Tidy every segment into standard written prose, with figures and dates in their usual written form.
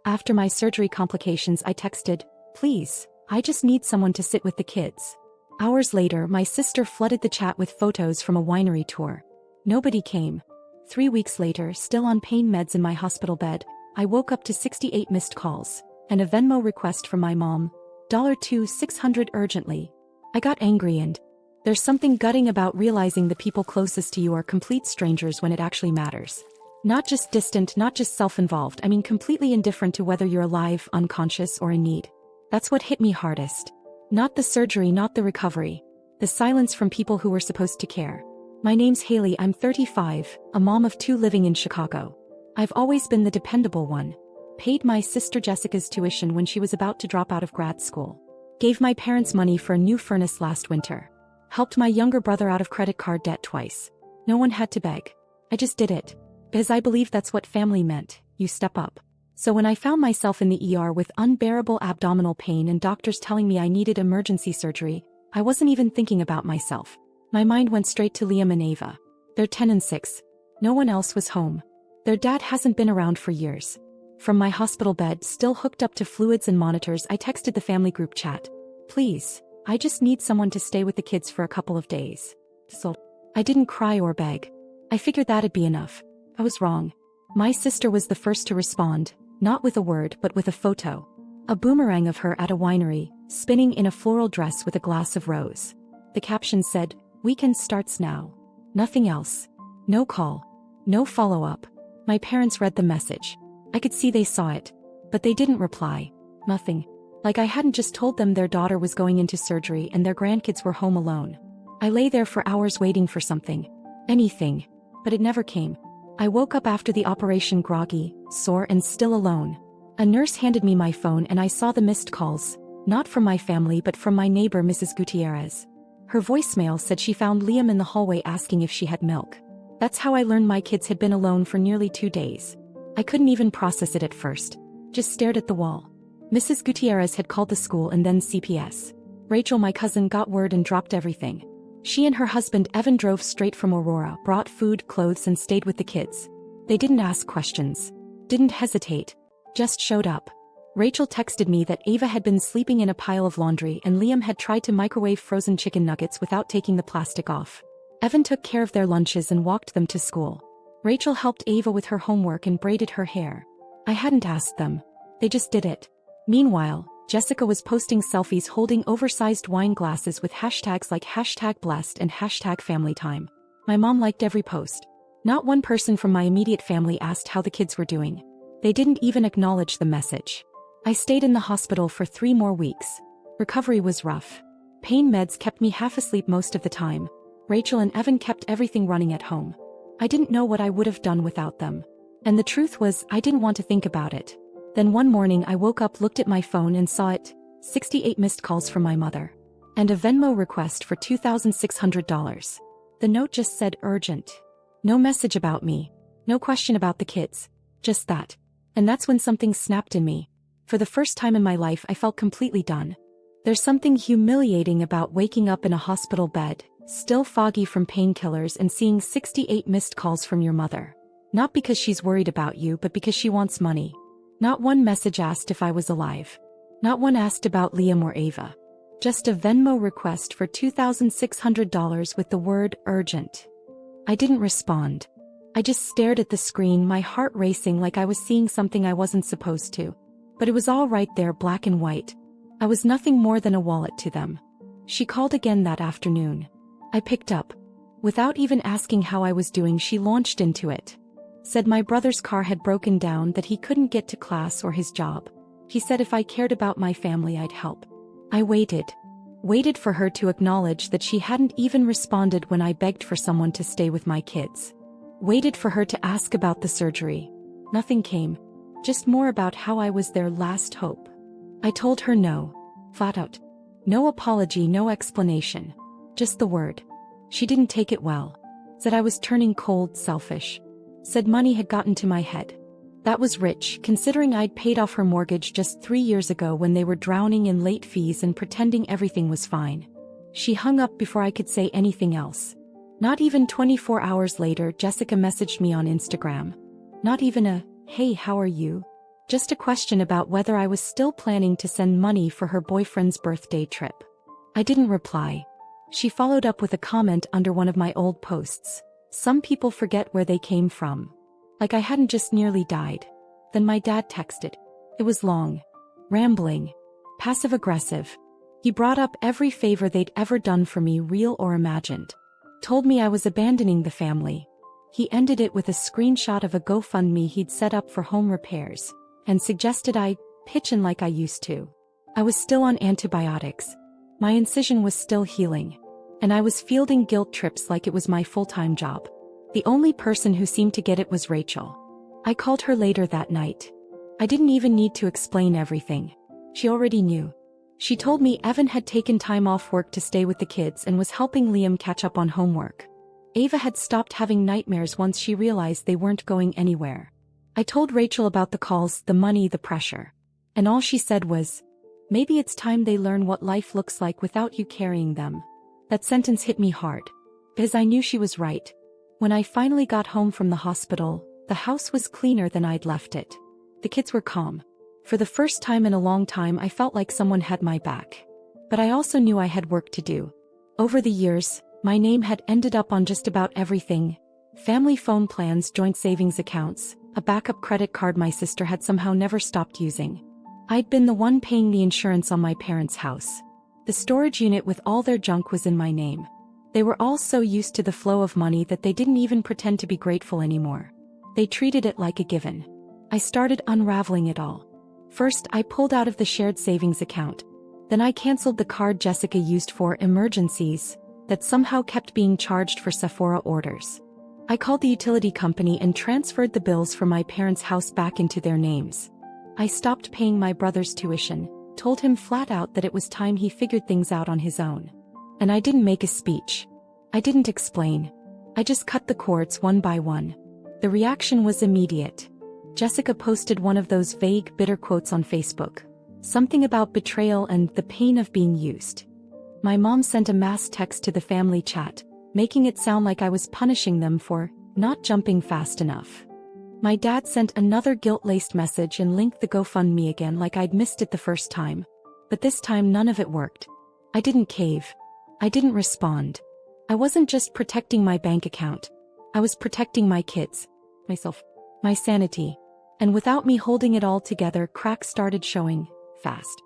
After my surgery complications, I texted, "Please, I just need someone to sit with the kids." Hours later, my sister flooded the chat with photos from a winery tour. Nobody came. 3 weeks later, still on pain meds in my hospital bed, I woke up to 68 missed calls and a Venmo request from my mom, $2,600 urgently. I got angry, and there's something gutting about realizing the people closest to you are complete strangers when it actually matters. Not just distant, not just self-involved, I mean completely indifferent to whether you're alive, unconscious, or in need. That's what hit me hardest. Not the surgery, not the recovery. The silence from people who were supposed to care. My name's Haley, I'm 35, a mom of 2 living in Chicago. I've always been the dependable one. Paid my sister Jessica's tuition when she was about to drop out of grad school. Gave my parents money for a new furnace last winter. Helped my younger brother out of credit card debt twice. No one had to beg. I just did it. Because I believe that's what family meant, you step up. So when I found myself in the ER with unbearable abdominal pain and doctors telling me I needed emergency surgery, I wasn't even thinking about myself. My mind went straight to Liam and Ava. They're 10 and 6. No one else was home. Their dad hasn't been around for years. From my hospital bed, still hooked up to fluids and monitors, I texted the family group chat. "Please, I just need someone to stay with the kids for a couple of days." So, I didn't cry or beg. I figured that'd be enough. I was wrong. My sister was the first to respond, not with a word but with a photo. A boomerang of her at a winery, spinning in a floral dress with a glass of rose. The caption said, "Weekend starts now." Nothing else. No call. No follow-up. My parents read the message. I could see they saw it. But they didn't reply. Nothing. Like I hadn't just told them their daughter was going into surgery and their grandkids were home alone. I lay there for hours waiting for something. Anything. But it never came. I woke up after the operation groggy, sore and still alone. A nurse handed me my phone and I saw the missed calls, not from my family but from my neighbor Mrs. Gutierrez. Her voicemail said she found Liam in the hallway asking if she had milk. That's how I learned my kids had been alone for nearly 2 days. I couldn't even process it at first. Just stared at the wall. Mrs. Gutierrez had called the school and then CPS. Rachel, my cousin, got word and dropped everything. She and her husband Evan drove straight from Aurora, brought food, clothes and stayed with the kids. They didn't ask questions. Didn't hesitate. Just showed up. Rachel texted me that Ava had been sleeping in a pile of laundry and Liam had tried to microwave frozen chicken nuggets without taking the plastic off. Evan took care of their lunches and walked them to school. Rachel helped Ava with her homework and braided her hair. I hadn't asked them. They just did it. Meanwhile, Jessica was posting selfies holding oversized wine glasses with hashtags like #blessed and #familytime. My mom liked every post. Not one person from my immediate family asked how the kids were doing. They didn't even acknowledge the message. I stayed in the hospital for 3 more weeks. Recovery was rough. Pain meds kept me half asleep most of the time. Rachel and Evan kept everything running at home. I didn't know what I would have done without them. And the truth was, I didn't want to think about it. Then one morning I woke up, looked at my phone and saw it, 68 missed calls from my mother. And a Venmo request for $2,600. The note just said urgent. No message about me. No question about the kids. Just that. And that's when something snapped in me. For the first time in my life I felt completely done. There's something humiliating about waking up in a hospital bed, still foggy from painkillers and seeing 68 missed calls from your mother. Not because she's worried about you but because she wants money. Not one message asked if I was alive. Not one asked about Liam or Ava. Just a Venmo request for $2,600 with the word urgent. I didn't respond. I just stared at the screen, my heart racing like I was seeing something I wasn't supposed to. But it was all right there, black and white. I was nothing more than a wallet to them. She called again that afternoon. I picked up. Without even asking how I was doing, she launched into it. Said my brother's car had broken down, that he couldn't get to class or his job. He said if I cared about my family I'd help. I waited. Waited for her to acknowledge that she hadn't even responded when I begged for someone to stay with my kids. Waited for her to ask about the surgery. Nothing came. Just more about how I was their last hope. I told her no. Flat out. No apology, no explanation. Just the word. She didn't take it well. Said I was turning cold, selfish. Said money had gotten to my head. That was rich, considering I'd paid off her mortgage just 3 years ago when they were drowning in late fees and pretending everything was fine. She hung up before I could say anything else. Not even 24 hours later, Jessica messaged me on Instagram. Not even a, "Hey, how are you?" Just a question about whether I was still planning to send money for her boyfriend's birthday trip. I didn't reply. She followed up with a comment under one of my old posts. Some people forget where they came from. Like I hadn't just nearly died. Then my dad texted. It was long. Rambling. Passive-aggressive. He brought up every favor they'd ever done for me, real or imagined. Told me I was abandoning the family. He ended it with a screenshot of a GoFundMe he'd set up for home repairs, and suggested I pitch in like I used to. I was still on antibiotics. My incision was still healing. And I was fielding guilt trips like it was my full-time job. The only person who seemed to get it was Rachel. I called her later that night. I didn't even need to explain everything. She already knew. She told me Evan had taken time off work to stay with the kids and was helping Liam catch up on homework. Ava had stopped having nightmares once she realized they weren't going anywhere. I told Rachel about the calls, the money, the pressure. And all she said was, maybe it's time they learn what life looks like without you carrying them. That sentence hit me hard. Because I knew she was right. When I finally got home from the hospital, the house was cleaner than I'd left it. The kids were calm. For the first time in a long time I felt like someone had my back. But I also knew I had work to do. Over the years, my name had ended up on just about everything. Family phone plans, joint savings accounts, a backup credit card my sister had somehow never stopped using. I'd been the one paying the insurance on my parents' house. The storage unit with all their junk was in my name. They were all so used to the flow of money that they didn't even pretend to be grateful anymore. They treated it like a given. I started unraveling it all. First, I pulled out of the shared savings account. Then I canceled the card Jessica used for emergencies that somehow kept being charged for Sephora orders. I called the utility company and transferred the bills for my parents' house back into their names. I stopped paying my brother's tuition, told him flat out that it was time he figured things out on his own. And I didn't make a speech. I didn't explain. I just cut the cords one by one. The reaction was immediate. Jessica posted one of those vague, bitter quotes on Facebook. Something about betrayal and the pain of being used. My mom sent a mass text to the family chat, making it sound like I was punishing them for not jumping fast enough. My dad sent another guilt-laced message and linked the GoFundMe again like I'd missed it the first time. But this time none of it worked. I didn't cave. I didn't respond. I wasn't just protecting my bank account. I was protecting my kids, myself, my sanity. And without me holding it all together, cracks started showing, fast.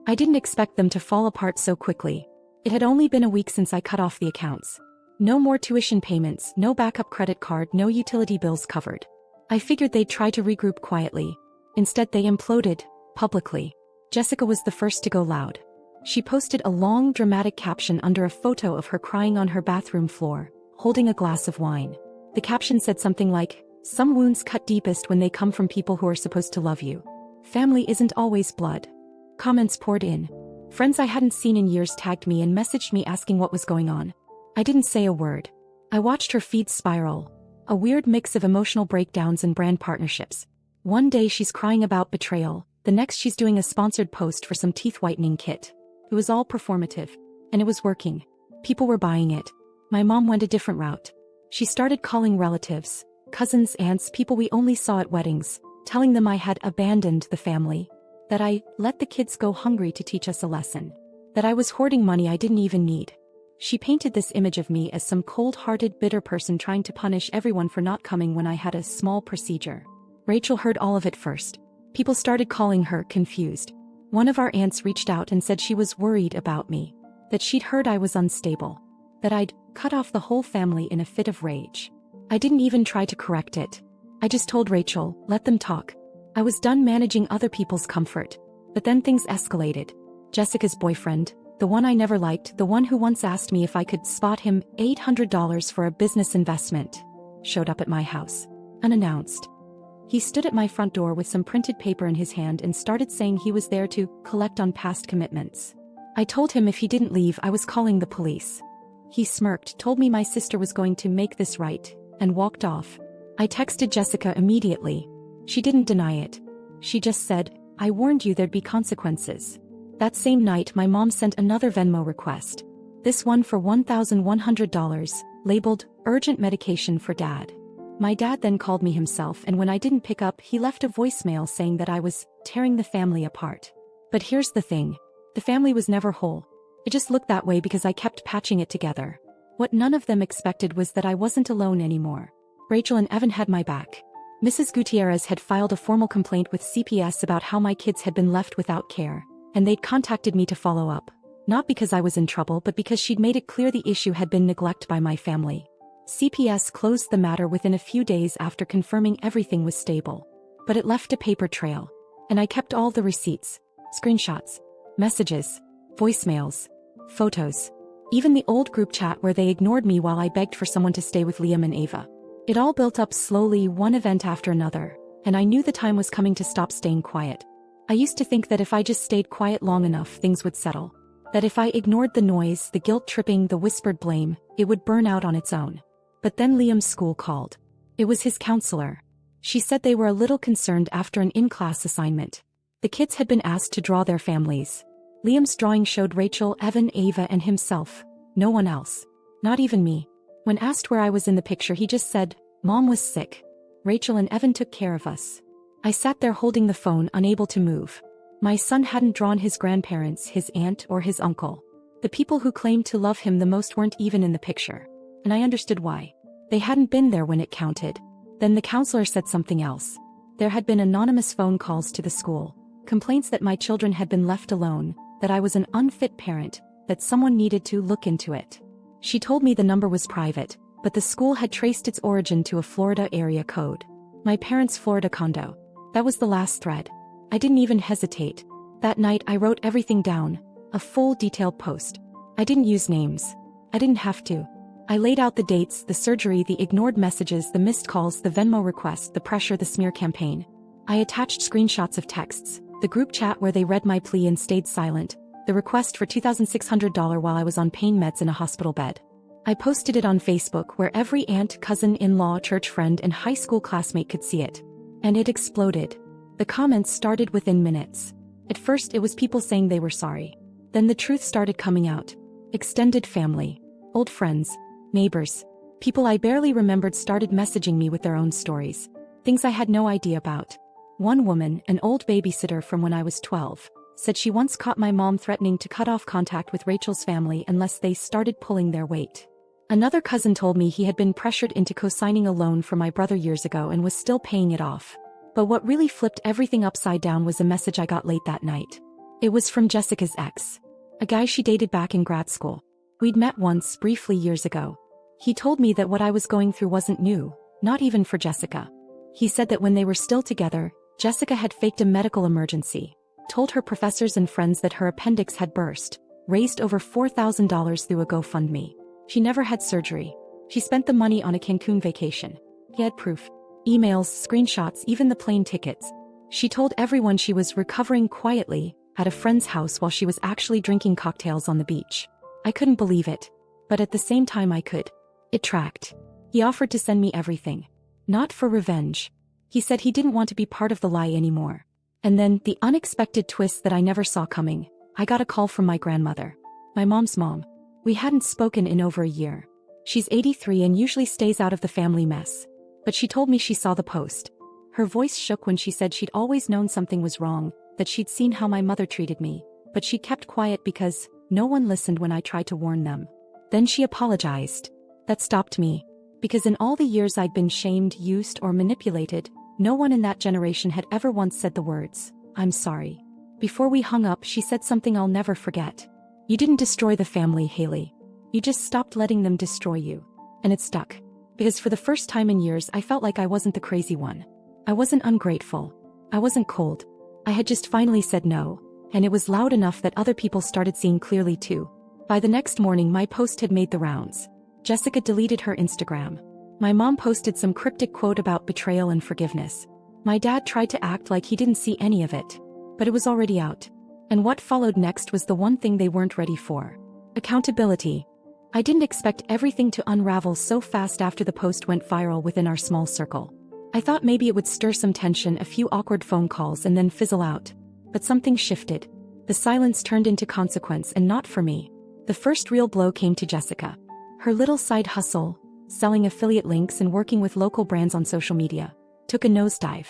I didn't expect them to fall apart so quickly. It had only been a week since I cut off the accounts. No more tuition payments, no backup credit card, no utility bills covered. I figured they'd try to regroup quietly. Instead they imploded, publicly. Jessica was the first to go loud. She posted a long dramatic caption under a photo of her crying on her bathroom floor, holding a glass of wine. The caption said something like, "Some wounds cut deepest when they come from people who are supposed to love you. Family isn't always blood." Comments poured in. Friends I hadn't seen in years tagged me and messaged me asking what was going on. I didn't say a word. I watched her feed spiral. A weird mix of emotional breakdowns and brand partnerships. One day she's crying about betrayal, the next she's doing a sponsored post for some teeth whitening kit. It was all performative. And it was working. People were buying it. My mom went a different route. She started calling relatives, cousins, aunts, people we only saw at weddings, telling them I had abandoned the family. That I let the kids go hungry to teach us a lesson. That I was hoarding money I didn't even need. She painted this image of me as some cold-hearted, bitter person trying to punish everyone for not coming when I had a small procedure. Rachel heard all of it first. People started calling her confused. One of our aunts reached out and said she was worried about me. That she'd heard I was unstable. That I'd cut off the whole family in a fit of rage. I didn't even try to correct it. I just told Rachel, let them talk. I was done managing other people's comfort. But then things escalated. Jessica's boyfriend, the one I never liked, the one who once asked me if I could spot him $800 for a business investment, showed up at my house, unannounced. He stood at my front door with some printed paper in his hand and started saying he was there to collect on past commitments. I told him if he didn't leave I was calling the police. He smirked, told me my sister was going to make this right, and walked off. I texted Jessica immediately. She didn't deny it. She just said, "I warned you there'd be consequences." That same night my mom sent another Venmo request. This one for $1,100, labeled, "Urgent medication for Dad." My dad then called me himself, and when I didn't pick up, he left a voicemail saying that I was tearing the family apart. But here's the thing. The family was never whole. It just looked that way because I kept patching it together. What none of them expected was that I wasn't alone anymore. Rachel and Evan had my back. Mrs. Gutierrez had filed a formal complaint with CPS about how my kids had been left without care, and they'd contacted me to follow up. Not because I was in trouble, but because she'd made it clear the issue had been neglect by my family. CPS closed the matter within a few days after confirming everything was stable. But it left a paper trail. And I kept all the receipts, screenshots, messages, voicemails, photos. Even the old group chat where they ignored me while I begged for someone to stay with Liam and Ava. It all built up slowly, one event after another, and I knew the time was coming to stop staying quiet. I used to think that if I just stayed quiet long enough, things would settle. That if I ignored the noise, the guilt-tripping, the whispered blame, it would burn out on its own. But then Liam's school called. It was his counselor. She said they were a little concerned after an in-class assignment. The kids had been asked to draw their families. Liam's drawing showed Rachel, Evan, Ava, and himself. No one else. Not even me. When asked where I was in the picture, he just said, "Mom was sick. Rachel and Evan took care of us." I sat there holding the phone, unable to move. My son hadn't drawn his grandparents, his aunt, or his uncle. The people who claimed to love him the most weren't even in the picture. And I understood why. They hadn't been there when it counted. Then the counselor said something else. There had been anonymous phone calls to the school, complaints that my children had been left alone, that I was an unfit parent, that someone needed to look into it. She told me the number was private, but the school had traced its origin to a Florida area code. My parents' Florida condo. That was the last thread. I didn't even hesitate. That night I wrote everything down, a full detailed post. I didn't use names. I didn't have to. I laid out the dates, the surgery, the ignored messages, the missed calls, the Venmo request, the pressure, the smear campaign. I attached screenshots of texts, the group chat where they read my plea and stayed silent, the request for $2,600 while I was on pain meds in a hospital bed. I posted it on Facebook where every aunt, cousin, in-law, church friend, and high school classmate could see it. And it exploded. The comments started within minutes. At first it was people saying they were sorry. Then the truth started coming out. Extended family, old friends, neighbors, people I barely remembered started messaging me with their own stories. Things I had no idea about. One woman, an old babysitter from when I was 12, said she once caught my mom threatening to cut off contact with Rachel's family unless they started pulling their weight. Another cousin told me he had been pressured into co-signing a loan for my brother years ago and was still paying it off. But what really flipped everything upside down was a message I got late that night. It was from Jessica's ex, a guy she dated back in grad school. We'd met once, briefly years ago. He told me that what I was going through wasn't new, not even for Jessica. He said that when they were still together, Jessica had faked a medical emergency, told her professors and friends that her appendix had burst, raised over $4,000 through a GoFundMe. She never had surgery. She spent the money on a Cancun vacation. He had proof. Emails, screenshots, even the plane tickets. She told everyone she was recovering quietly at a friend's house while she was actually drinking cocktails on the beach. I couldn't believe it. But at the same time I could. It tracked. He offered to send me everything. Not for revenge. He said he didn't want to be part of the lie anymore. And then, the unexpected twist that I never saw coming. I got a call from my grandmother. My mom's mom. We hadn't spoken in over a year. She's 83 and usually stays out of the family mess. But she told me she saw the post. Her voice shook when she said she'd always known something was wrong, that she'd seen how my mother treated me, but she kept quiet because no one listened when I tried to warn them. Then she apologized. That stopped me. Because in all the years I'd been shamed, used, or manipulated, no one in that generation had ever once said the words, "I'm sorry." Before we hung up, she said something I'll never forget. "You didn't destroy the family, Haley. You just stopped letting them destroy you." And it stuck. Because for the first time in years I felt like I wasn't the crazy one. I wasn't ungrateful. I wasn't cold. I had just finally said no, and it was loud enough that other people started seeing clearly too. By the next morning my post had made the rounds. Jessica deleted her Instagram. My mom posted some cryptic quote about betrayal and forgiveness. My dad tried to act like he didn't see any of it. But it was already out. And what followed next was the one thing they weren't ready for. Accountability. I didn't expect everything to unravel so fast after the post went viral within our small circle. I thought maybe it would stir some tension, a few awkward phone calls, and then fizzle out. But something shifted. The silence turned into consequence, and not for me. The first real blow came to Jessica. Her little side hustle, selling affiliate links and working with local brands on social media, took a nosedive.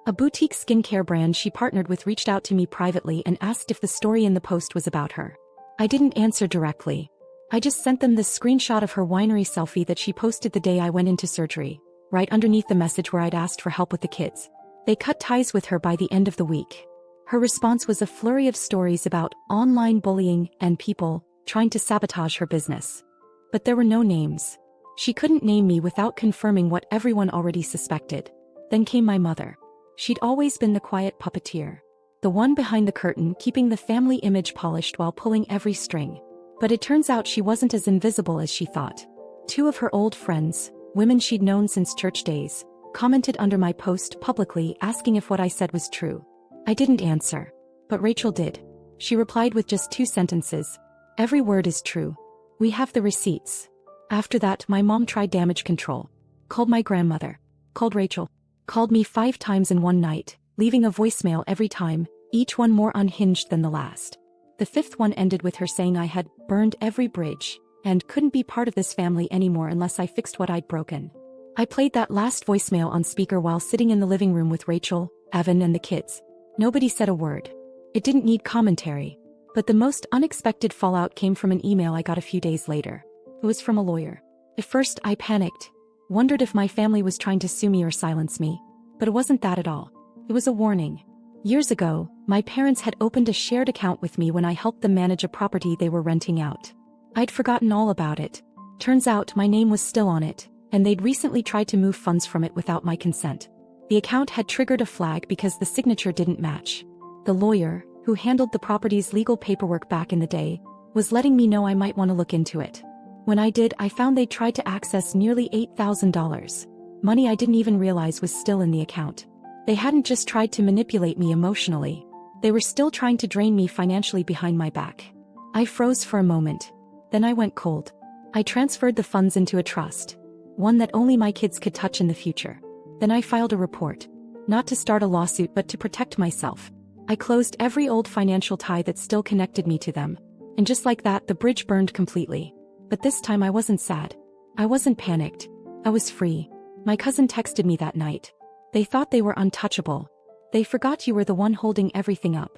A boutique skincare brand she partnered with reached out to me privately and asked if the story in the post was about her. I didn't answer directly. I just sent them this screenshot of her winery selfie that she posted the day I went into surgery, right underneath the message where I'd asked for help with the kids. They cut ties with her by the end of the week. Her response was a flurry of stories about online bullying and people trying to sabotage her business. But there were no names. She couldn't name me without confirming what everyone already suspected. Then came my mother. She'd always been the quiet puppeteer. The one behind the curtain keeping the family image polished while pulling every string. But it turns out she wasn't as invisible as she thought. Two of her old friends, women she'd known since church days, commented under my post publicly asking if what I said was true. I didn't answer. But Rachel did. She replied with just 2 sentences. Every word is true. We have the receipts. After that, my mom tried damage control. Called my grandmother. Called Rachel. Called me 5 times in one night, leaving a voicemail every time, each one more unhinged than the last. The 5th one ended with her saying I had burned every bridge and couldn't be part of this family anymore unless I fixed what I'd broken. I played that last voicemail on speaker while sitting in the living room with Rachel, Evan, and the kids. Nobody said a word. It didn't need commentary. But the most unexpected fallout came from an email I got a few days later. It was from a lawyer. At first, I panicked, wondered if my family was trying to sue me or silence me. But it wasn't that at all. It was a warning. Years ago, my parents had opened a shared account with me when I helped them manage a property they were renting out. I'd forgotten all about it. Turns out my name was still on it, and they'd recently tried to move funds from it without my consent. The account had triggered a flag because the signature didn't match. The lawyer, who handled the property's legal paperwork back in the day, was letting me know I might want to look into it. When I did, I found they tried to access nearly $8,000. Money I didn't even realize was still in the account. They hadn't just tried to manipulate me emotionally. They were still trying to drain me financially behind my back. I froze for a moment. Then I went cold. I transferred the funds into a trust, one that only my kids could touch in the future. Then I filed a report. Not to start a lawsuit but to protect myself. I closed every old financial tie that still connected me to them. And just like that, the bridge burned completely. But this time I wasn't sad. I wasn't panicked. I was free. My cousin texted me that night. They thought they were untouchable. They forgot you were the one holding everything up.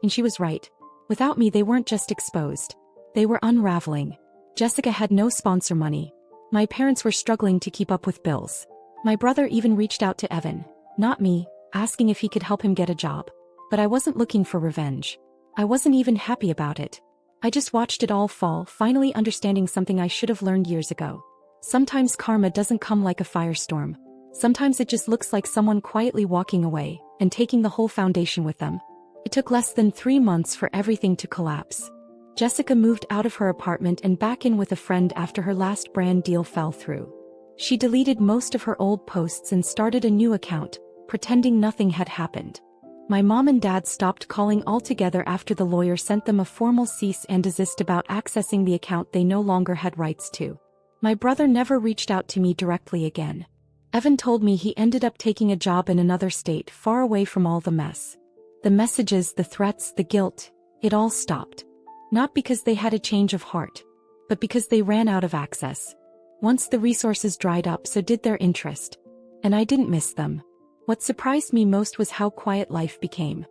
And she was right. Without me, they weren't just exposed. They were unraveling. Jessica had no sponsor money. My parents were struggling to keep up with bills. My brother even reached out to Evan, not me, asking if he could help him get a job. But I wasn't looking for revenge. I wasn't even happy about it. I just watched it all fall, finally understanding something I should have learned years ago. Sometimes karma doesn't come like a firestorm. Sometimes it just looks like someone quietly walking away and taking the whole foundation with them. It took less than 3 months for everything to collapse. Jessica moved out of her apartment and back in with a friend after her last brand deal fell through. She deleted most of her old posts and started a new account, pretending nothing had happened. My mom and dad stopped calling altogether after the lawyer sent them a formal cease and desist about accessing the account they no longer had rights to. My brother never reached out to me directly again. Evan told me he ended up taking a job in another state far away from all the mess. The messages, the threats, the guilt, it all stopped. Not because they had a change of heart, but because they ran out of access. Once the resources dried up, so did their interest. And I didn't miss them. What surprised me most was how quiet life became.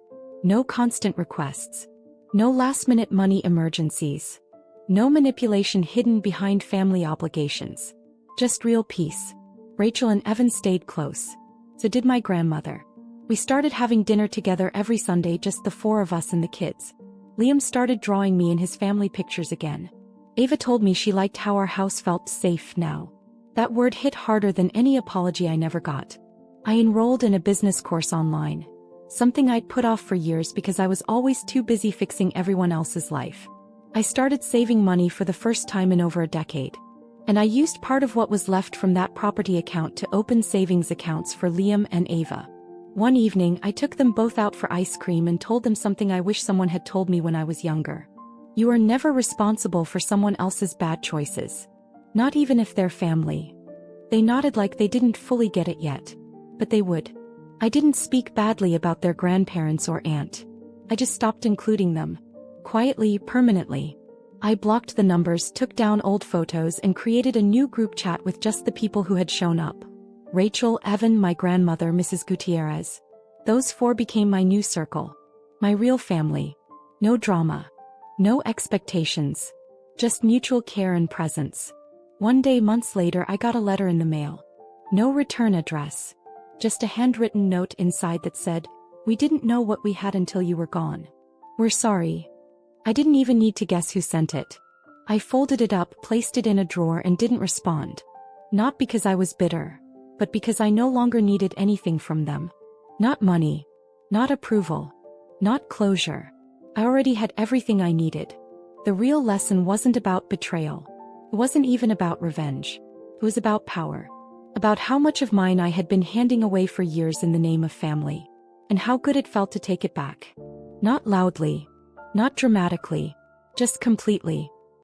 No constant requests. No last-minute money emergencies. No manipulation hidden behind family obligations. Just real peace. Rachel and Evan stayed close. So did my grandmother. We started having dinner together every Sunday, just the 4 of us and the kids. Liam started drawing me in his family pictures again. Ava told me she liked how our house felt safe now. That word hit harder than any apology I never got. I enrolled in a business course online. Something I'd put off for years because I was always too busy fixing everyone else's life. I started saving money for the first time in over a decade. And I used part of what was left from that property account to open savings accounts for Liam and Ava. One evening, I took them both out for ice cream and told them something I wish someone had told me when I was younger. You are never responsible for someone else's bad choices. Not even if they're family. They nodded like they didn't fully get it yet. But they would. I didn't speak badly about their grandparents or aunt. I just stopped including them. Quietly, permanently. I blocked the numbers, took down old photos, and created a new group chat with just the people who had shown up. Rachel, Evan, my grandmother, Mrs. Gutierrez. Those 4 became my new circle. My real family. No drama. No expectations. Just mutual care and presence. One day months later I got a letter in the mail. No return address. Just a handwritten note inside that said, "We didn't know what we had until you were gone. We're sorry." I didn't even need to guess who sent it. I folded it up, placed it in a drawer, and didn't respond. Not because I was bitter, but because I no longer needed anything from them. Not money. Not approval. Not closure. I already had everything I needed. The real lesson wasn't about betrayal. It wasn't even about revenge. It was about power. About how much of mine I had been handing away for years in the name of family. And how good it felt to take it back. Not loudly. Not dramatically. Just completely.